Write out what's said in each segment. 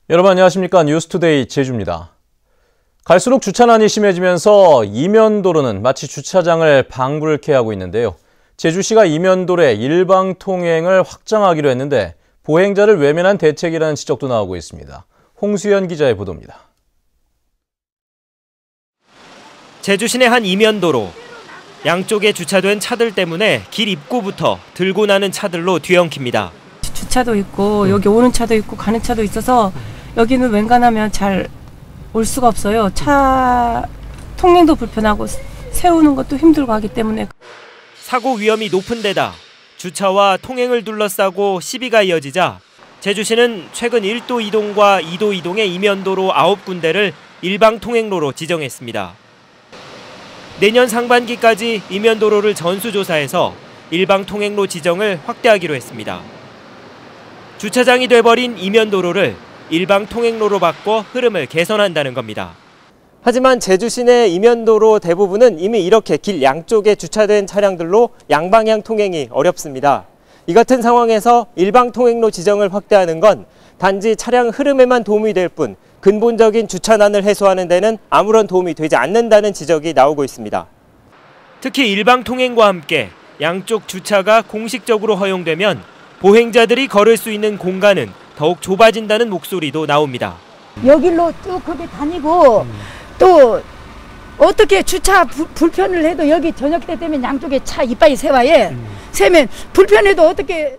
여러분 안녕하십니까. 뉴스투데이 제주입니다. 갈수록 주차난이 심해지면서 이면도로는 마치 주차장을 방불케 하고 있는데요. 제주시가 이면도로의 일방 통행을 확장하기로 했는데 보행자를 외면한 대책이라는 지적도 나오고 있습니다. 홍수연 기자의 보도입니다. 제주 시내 한 이면도로. 양쪽에 주차된 차들 때문에 길 입구부터 들고 나는 차들로 뒤엉킵니다. 주차도 있고 여기 오는 차도 있고 가는 차도 있어서 여기는 웬간하면 잘 올 수가 없어요. 차 통행도 불편하고 세우는 것도 힘들고 하기 때문에. 사고 위험이 높은 데다 주차와 통행을 둘러싸고 시비가 이어지자 제주시는 최근 1도 이동과 2도 이동의 이면도로 9군데를 일방 통행로로 지정했습니다. 내년 상반기까지 이면도로를 전수조사해서 일방 통행로 지정을 확대하기로 했습니다. 주차장이 돼버린 이면도로를 일방 통행로로 바꿔 흐름을 개선한다는 겁니다. 하지만 제주 시내 이면도로 대부분은 이미 이렇게 길 양쪽에 주차된 차량들로 양방향 통행이 어렵습니다. 이 같은 상황에서 일방 통행로 지정을 확대하는 건 단지 차량 흐름에만 도움이 될 뿐 근본적인 주차난을 해소하는 데는 아무런 도움이 되지 않는다는 지적이 나오고 있습니다. 특히 일방 통행과 함께 양쪽 주차가 공식적으로 허용되면 보행자들이 걸을 수 있는 공간은 더욱 좁아진다는 목소리도 나옵니다. 여길로 쭉 거기 다니고 또 어떻게 주차 불편을 해도 여기 저녁 때 되면 양쪽에 차 이빨이 세면 불편해도 어떻게.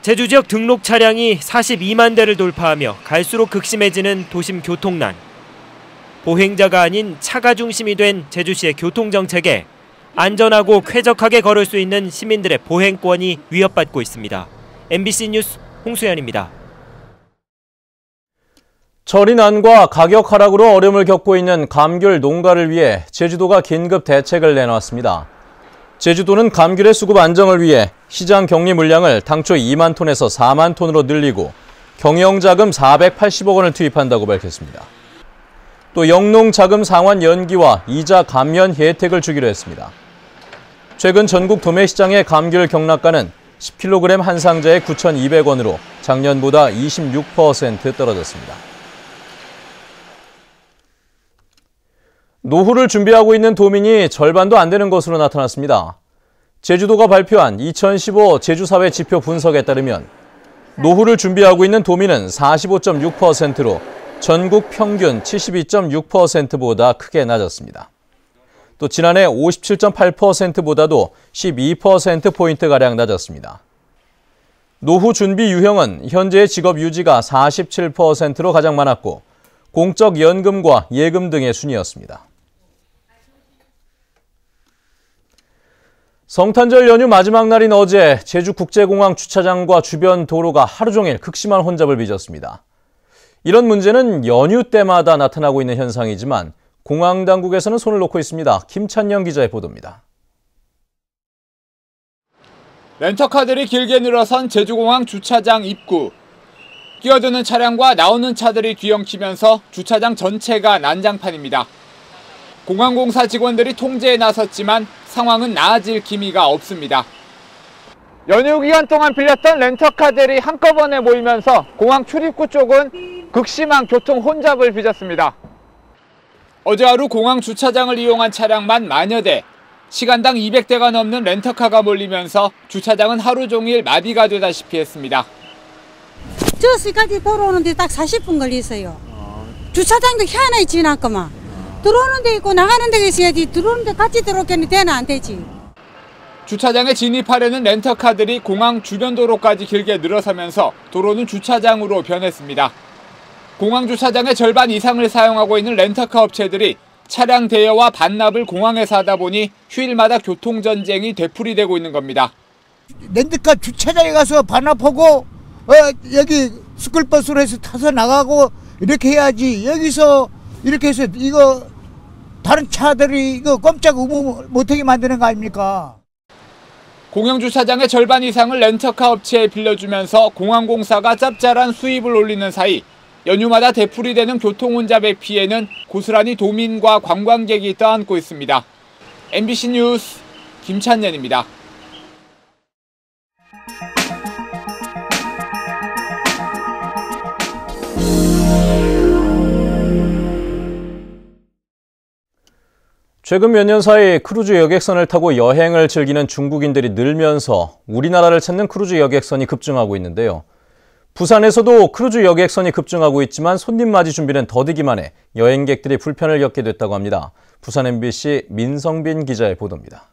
제주 지역 등록 차량이 42만 대를 돌파하며 갈수록 극심해지는 도심 교통난. 보행자가 아닌 차가 중심이 된 제주시의 교통정책에 안전하고 쾌적하게 걸을 수 있는 시민들의 보행권이 위협받고 있습니다. MBC 뉴스 홍수연입니다. 철인난과 가격 하락으로 어려움을 겪고 있는 감귤 농가를 위해 제주도가 긴급 대책을 내놓았습니다. 제주도는 감귤의 수급 안정을 위해 시장 격리 물량을 당초 2만 톤에서 4만 톤으로 늘리고 경영자금 480억 원을 투입한다고 밝혔습니다. 또 영농자금 상환 연기와 이자 감면 혜택을 주기로 했습니다. 최근 전국 도매시장의 감귤 경락가는 10kg 한 상자에 9,200원으로 작년보다 26% 떨어졌습니다. 노후를 준비하고 있는 도민이 절반도 안 되는 것으로 나타났습니다. 제주도가 발표한 2015 제주사회 지표 분석에 따르면 노후를 준비하고 있는 도민은 45.6%로 전국 평균 72.6%보다 크게 낮았습니다. 또 지난해 57.8%보다도 12%포인트가량 낮았습니다. 노후 준비 유형은 현재의 직업 유지가 47%로 가장 많았고 공적 연금과 예금 등의 순이었습니다. 성탄절 연휴 마지막 날인 어제 제주국제공항 주차장과 주변 도로가 하루 종일 극심한 혼잡을 빚었습니다. 이런 문제는 연휴 때마다 나타나고 있는 현상이지만 공항 당국에서는 손을 놓고 있습니다. 김찬영 기자의 보도입니다. 렌터카들이 길게 늘어선 제주공항 주차장 입구. 끼어드는 차량과 나오는 차들이 뒤엉키면서 주차장 전체가 난장판입니다. 공항공사 직원들이 통제에 나섰지만 상황은 나아질 기미가 없습니다. 연휴 기간 동안 빌렸던 렌터카들이 한꺼번에 모이면서 공항 출입구 쪽은 극심한 교통 혼잡을 빚었습니다. 어제 하루 공항 주차장을 이용한 차량만 만여 대, 시간당 200대가 넘는 렌터카가 몰리면서 주차장은 하루 종일 마비가 되다시피 했습니다. 저기까지 돌아오는데 딱 40분 걸렸어요. 주차장도 희한하게 지났구만. 들어오는 데 있고 나가는 데가 있어야지. 들어오는 데 같이 들어오겠는데 되나 안 되지. 주차장에 진입하려는 렌터카들이 공항 주변 도로까지 길게 늘어서면서 도로는 주차장으로 변했습니다. 공항 주차장의 절반 이상을 사용하고 있는 렌터카 업체들이 차량 대여와 반납을 공항에서 하다 보니 휴일마다 교통전쟁이 되풀이되고 있는 겁니다. 렌터카 주차장에 가서 반납하고 여기 스쿨버스로 해서 타서 나가고 이렇게 해야지. 여기서 이렇게 해서 이거 다른 차들이 이거 꼼짝 의무 못하게 만드는 거 아닙니까? 공영 주차장의 절반 이상을 렌터카 업체에 빌려주면서 공항공사가 짭짤한 수입을 올리는 사이 연휴마다 되풀이되는 교통혼잡의 피해는 고스란히 도민과 관광객이 떠안고 있습니다. MBC 뉴스 김찬년입니다. 최근 몇 년 사이 크루즈 여객선을 타고 여행을 즐기는 중국인들이 늘면서 우리나라를 찾는 크루즈 여객선이 급증하고 있는데요. 부산에서도 크루즈 여객선이 급증하고 있지만 손님 맞이 준비는 더디기만 해 여행객들이 불편을 겪게 됐다고 합니다. 부산 MBC 민성빈 기자의 보도입니다.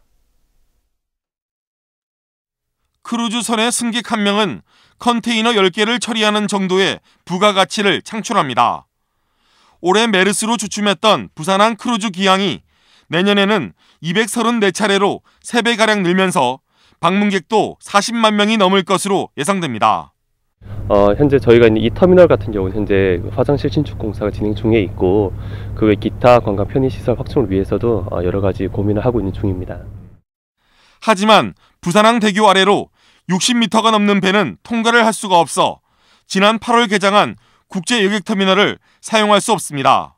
크루즈선의 승객 한 명은 컨테이너 10개를 처리하는 정도의 부가가치를 창출합니다. 올해 메르스로 주춤했던 부산항 크루즈 기항이 내년에는 234차례로 3배가량 늘면서 방문객도 40만 명이 넘을 것으로 예상됩니다. 현재 저희가 있는 이 터미널 같은 경우는 현재 화장실 신축 공사가 진행 중에 있고 그 외 기타 관광 편의시설 확충을 위해서도 여러 가지 고민을 하고 있는 중입니다. 하지만 부산항 대교 아래로 60m가 넘는 배는 통과를 할 수가 없어 지난 8월 개장한 국제 여객터미널을 사용할 수 없습니다.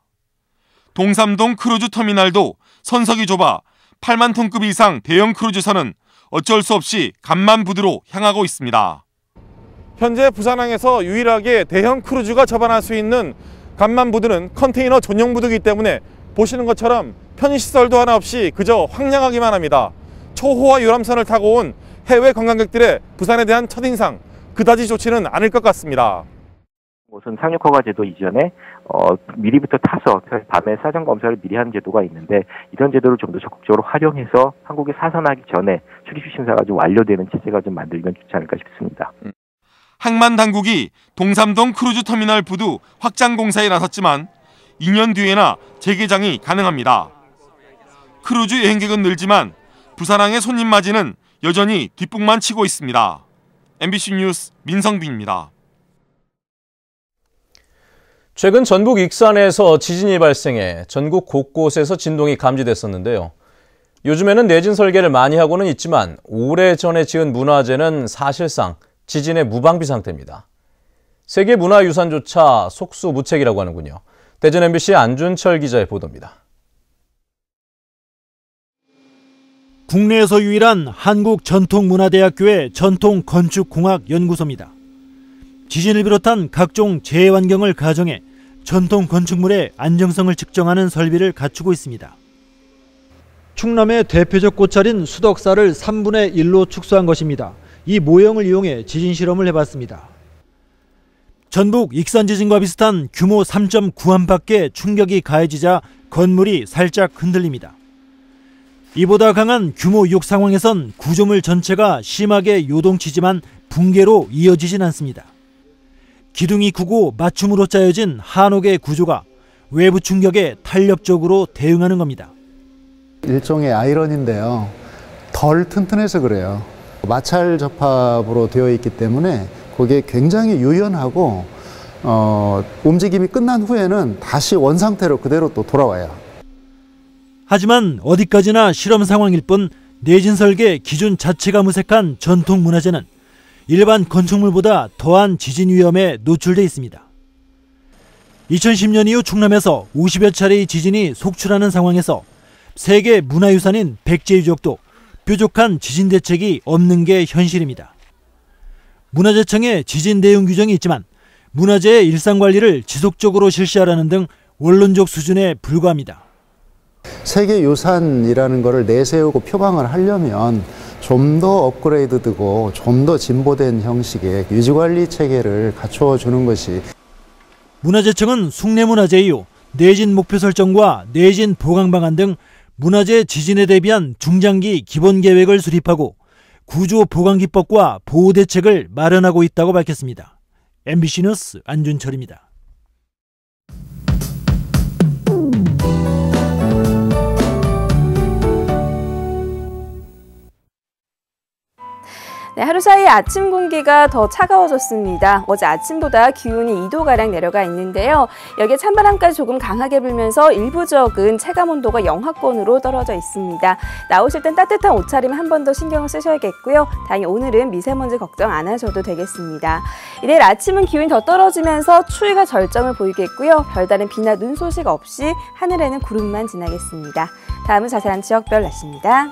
동삼동 크루즈 터미널도 선석이 좁아 8만 톤급 이상 대형 크루즈선은 어쩔 수 없이 간만부두로 향하고 있습니다. 현재 부산항에서 유일하게 대형 크루즈가 접안할 수 있는 간만부두는 컨테이너 전용 부두이기 때문에 보시는 것처럼 편의시설도 하나 없이 그저 황량하기만 합니다. 초호화 유람선을 타고 온 해외 관광객들의 부산에 대한 첫인상 그다지 좋지는 않을 것 같습니다. 우선 상륙허가 제도 이전에 미리부터 타서 밤에 사전 검사를 미리 하는 제도가 있는데 이런 제도를 좀 더 적극적으로 활용해서 한국에 사선하기 전에 출입 심사가 좀 완료되는 체제가 좀 만들면 좋지 않을까 싶습니다. 항만 당국이 동삼동 크루즈 터미널 부두 확장 공사에 나섰지만 2년 뒤에나 재개장이 가능합니다. 크루즈 여행객은 늘지만 부산항의 손님 맞이는 여전히 뒷북만 치고 있습니다. MBC 뉴스 민성빈입니다. 최근 전북 익산에서 지진이 발생해 전국 곳곳에서 진동이 감지됐었는데요. 요즘에는 내진 설계를 많이 하고는 있지만 오래전에 지은 문화재는 사실상 지진의 무방비 상태입니다. 세계문화유산조차 속수무책이라고 하는군요. 대전 MBC 안준철 기자의 보도입니다. 국내에서 유일한 한국전통문화대학교의 전통건축공학연구소입니다. 지진을 비롯한 각종 재해환경을 가정해 전통건축물의 안정성을 측정하는 설비를 갖추고 있습니다. 충남의 대표적 꽃차린 수덕사를 3분의 1로 축소한 것입니다. 이 모형을 이용해 지진 실험을 해봤습니다. 전북 익산 지진과 비슷한 규모 3.9안팎의 충격이 가해지자 건물이 살짝 흔들립니다. 이보다 강한 규모 6 상황에선 구조물 전체가 심하게 요동치지만 붕괴로 이어지진 않습니다. 기둥이 크고 맞춤으로 짜여진 한옥의 구조가 외부 충격에 탄력적으로 대응하는 겁니다. 일종의 아이러니인데요. 덜 튼튼해서 그래요. 마찰 접합으로 되어 있기 때문에 그게 굉장히 유연하고 움직임이 끝난 후에는 다시 원상태로 그대로 또 돌아와요. 하지만 어디까지나 실험 상황일 뿐 내진 설계 기준 자체가 무색한 전통 문화재는 일반 건축물보다 더한 지진 위험에 노출돼 있습니다. 2010년 이후 충남에서 50여 차례의 지진이 속출하는 상황에서 세계 문화유산인 백제유적도 뾰족한 지진 대책이 없는 게 현실입니다. 문화재청에 지진 대응 규정이 있지만 문화재의 일상관리를 지속적으로 실시하라는 등 원론적 수준에 불과합니다. 세계유산이라는 것을 내세우고 표방을 하려면 좀 더 업그레이드되고 좀 더 진보된 형식의 유지관리 체계를 갖추어 주는 것이. 문화재청은 숭례문화재 이후 내진 목표 설정과 내진 보강 방안 등 문화재 지진에 대비한 중장기 기본 계획을 수립하고 구조 보강 기법과 보호 대책을 마련하고 있다고 밝혔습니다. MBC 뉴스 안준철입니다. 네, 하루 사이 아침 공기가 더 차가워졌습니다. 어제 아침보다 기온이 2도가량 내려가 있는데요. 여기에 찬바람까지 조금 강하게 불면서 일부 지역은 체감온도가 영하권으로 떨어져 있습니다. 나오실 땐 따뜻한 옷차림 한 번 더 신경을 쓰셔야겠고요. 다행히 오늘은 미세먼지 걱정 안 하셔도 되겠습니다. 내일 아침은 기온이 더 떨어지면서 추위가 절정을 보이겠고요. 별다른 비나 눈 소식 없이 하늘에는 구름만 지나겠습니다. 다음은 자세한 지역별 날씨입니다.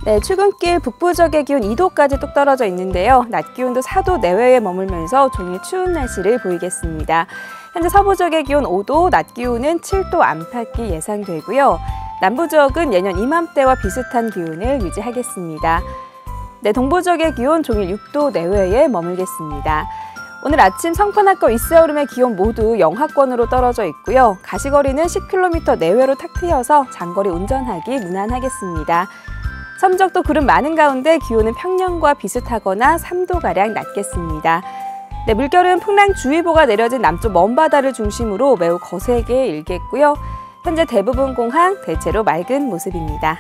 네, 출근길 북부 지역의 기온 2도까지 뚝 떨어져 있는데요. 낮 기온도 4도 내외에 머물면서 종일 추운 날씨를 보이겠습니다. 현재 서부 지역의 기온 5도, 낮 기온은 7도 안팎이 예상되고요. 남부 지역은 예년 이맘때와 비슷한 기온을 유지하겠습니다. 네, 동부 지역의 기온 종일 6도 내외에 머물겠습니다. 오늘 아침 성판학과 윗세오름의 기온 모두 영하권으로 떨어져 있고요. 가시거리는 10km 내외로 탁 트여서 장거리 운전하기 무난하겠습니다. 섬적도 구름 많은 가운데 기온은 평년과 비슷하거나 3도가량 낮겠습니다. 네, 물결은 풍랑주의보가 내려진 남쪽 먼바다를 중심으로 매우 거세게 일겠고요. 현재 대부분 공항 대체로 맑은 모습입니다.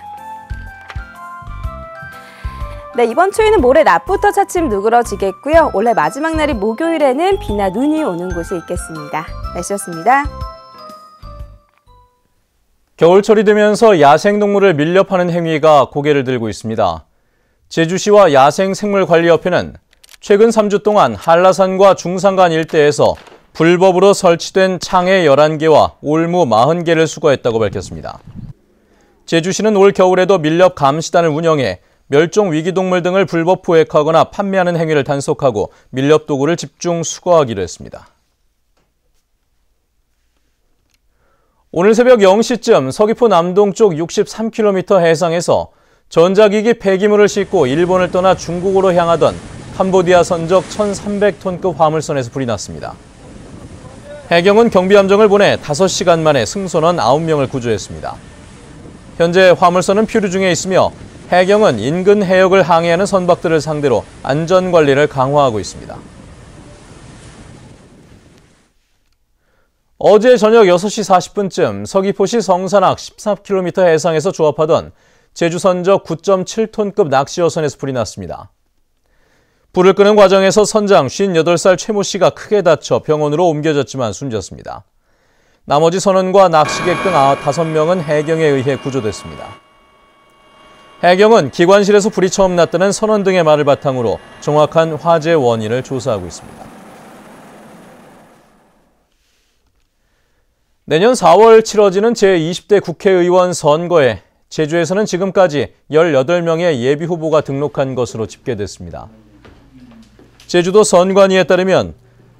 네, 이번 추위는 모레 낮부터 차츰 누그러지겠고요. 올해 마지막 날인 목요일에는 비나 눈이 오는 곳이 있겠습니다. 날씨였습니다. 겨울철이 되면서 야생동물을 밀려 파는 행위가 고개를 들고 있습니다. 제주시와 야생생물관리협회는 최근 3주 동안 한라산과 중산간 일대에서 불법으로 설치된 창해 11개와 올무 40개를 수거했다고 밝혔습니다. 제주시는 올 겨울에도 밀렵 감시단을 운영해 멸종 위기동물 등을 불법 포획하거나 판매하는 행위를 단속하고 밀렵 도구를 집중 수거하기로 했습니다. 오늘 새벽 0시쯤 서귀포 남동쪽 63km 해상에서 전자기기 폐기물을 싣고 일본을 떠나 중국으로 향하던 캄보디아 선적 1,300톤급 화물선에서 불이 났습니다. 해경은 경비함정을 보내 5시간 만에 승선원 9명을 구조했습니다. 현재 화물선은 표류 중에 있으며 해경은 인근 해역을 항해하는 선박들을 상대로 안전관리를 강화하고 있습니다. 어제 저녁 6시 40분쯤 서귀포시 성산악 13km 해상에서 조업하던 제주선적 9.7톤급 낚시어선에서 불이 났습니다. 불을 끄는 과정에서 선장 58살 최모 씨가 크게 다쳐 병원으로 옮겨졌지만 숨졌습니다. 나머지 선원과 낚시객 등 5명은 해경에 의해 구조됐습니다. 해경은 기관실에서 불이 처음 났다는 선원 등의 말을 바탕으로 정확한 화재 원인을 조사하고 있습니다. 내년 4월 치러지는 제20대 국회의원 선거에 제주에서는 지금까지 18명의 예비후보가 등록한 것으로 집계됐습니다. 제주도 선관위에 따르면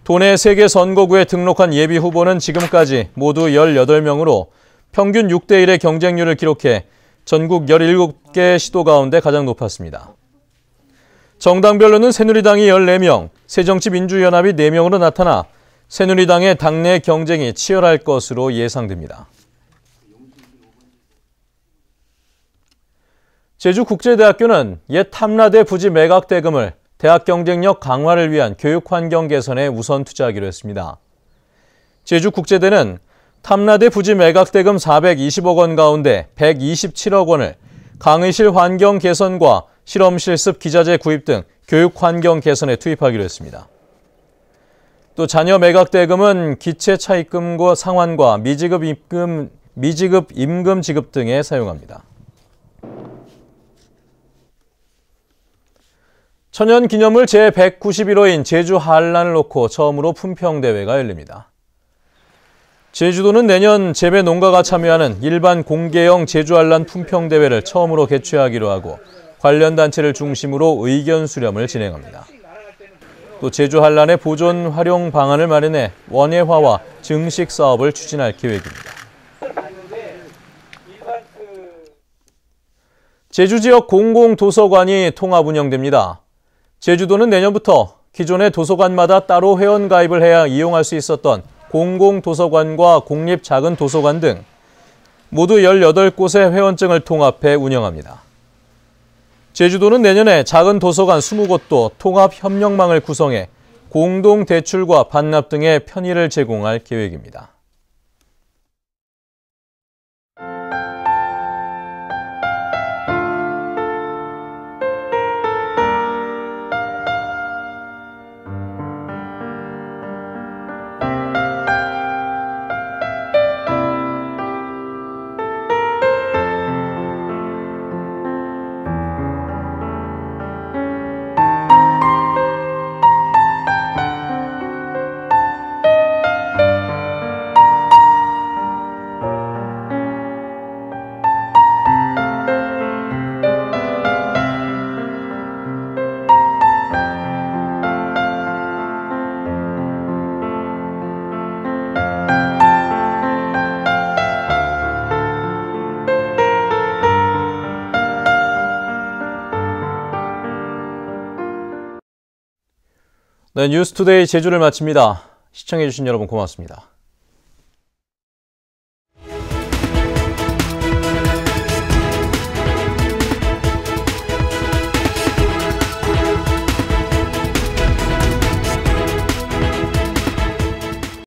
도내 3개 선거구에 등록한 예비후보는 지금까지 모두 18명으로 평균 6대1의 경쟁률을 기록해 전국 17개 시도 가운데 가장 높았습니다. 정당별로는 새누리당이 14명, 새정치민주연합이 4명으로 나타나 새누리당의 당내 경쟁이 치열할 것으로 예상됩니다. 제주국제대학교는 옛 탐라대 부지 매각 대금을 대학 경쟁력 강화를 위한 교육 환경 개선에 우선 투자하기로 했습니다. 제주국제대는 탐라대 부지 매각 대금 420억 원 가운데 127억 원을 강의실 환경 개선과 실험 실습 기자재 구입 등 교육 환경 개선에 투입하기로 했습니다. 또 자녀 매각 대금은 기체 차입금과 상환과 미지급 임금 지급 등에 사용합니다. 천연기념물 제191호인 제주 한란을 놓고 처음으로 품평대회가 열립니다. 제주도는 내년 재배 농가가 참여하는 일반 공개형 제주 한란 품평대회를 처음으로 개최하기로 하고 관련 단체를 중심으로 의견 수렴을 진행합니다. 또 제주 한란의 보존 활용 방안을 마련해 원예화와 증식 사업을 추진할 계획입니다. 제주 지역 공공도서관이 통합 운영됩니다. 제주도는 내년부터 기존의 도서관마다 따로 회원 가입을 해야 이용할 수 있었던 공공도서관과 공립 작은 도서관 등 모두 18곳의 회원증을 통합해 운영합니다. 제주도는 내년에 작은 도서관 20곳도 통합 협력망을 구성해 공동 대출과 반납 등의 편의를 제공할 계획입니다. 네, 뉴스투데이 제주를 마칩니다. 시청해주신 여러분 고맙습니다.